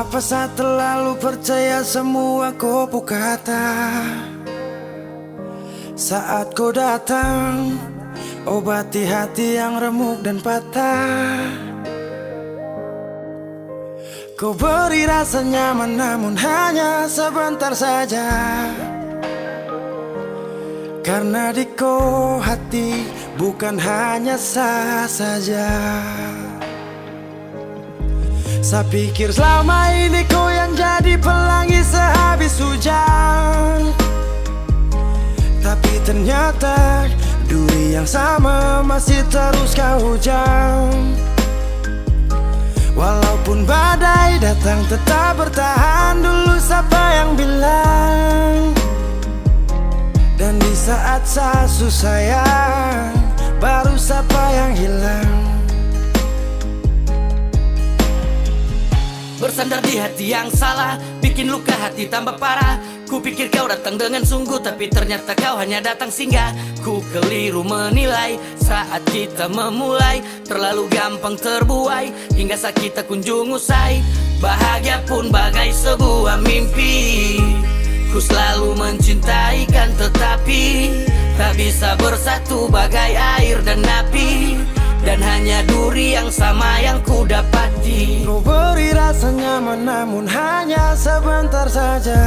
Apa saya terlalu percaya semua kopu kata? Saat kau datang, obati hati yang remuk dan patah. Kau beri rasa nyaman namun hanya sebentar saja. Karena di kau hati bukan hanya sah saja. Saya pikir selama ini kau yang jadi pelangi sehabis hujan, tapi ternyata duri yang sama masih terus kau hujam. Walaupun badai datang tetap bertahan. Dulu siapa yang bilang? Dan di saat saya susah baru siapa yang hilang? Bersandar di hati yang salah, bikin luka hati tambah parah. Ku pikir kau datang dengan sungguh, tapi ternyata kau hanya datang singgah. Ku keliru menilai saat kita memulai, terlalu gampang terbuai hingga saat kita kunjung usai. Bahagia pun bagai sebuah mimpi. Ku selalu mencintai kan, tetapi tak bisa bersatu bagai air dan api. Dan hanya duri yang sama yang ku dapati. Kau beri rasa nyaman namun hanya sebentar saja.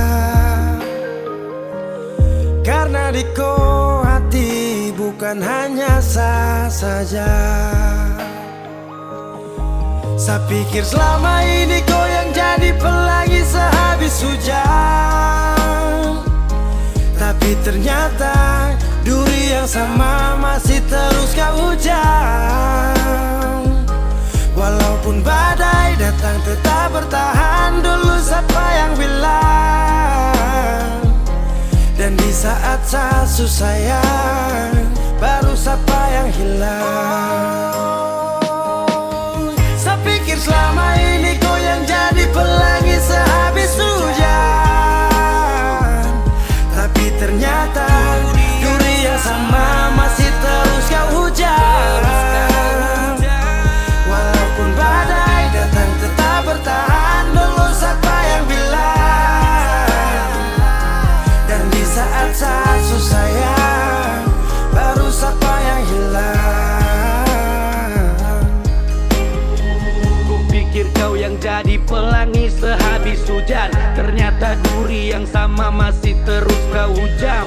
Karena di kau hati bukan hanya sah saja. Saya pikir selama ini kau yang jadi pelangi sehabis hujan, tapi ternyata duri yang sama masih terus kau hujam. Walaupun badai datang tetap bertahan. Dulu siapa yang bilang? Dan di saat saya susah baru siapa yang hilang? Saya pikir selama ini kau yang jadi pelangi sehabis hujan, tapi ternyata duri yang sama masih terus kau hujam. Walaupun badai datang tetap bertahan. Dulu siapa yang bilang? Dan di saat saya susah baru siapa yang hilang? Ku pikir kau yang jadi pelangi sehabis hujan, ternyata duri yang sama masih terus kau hujam.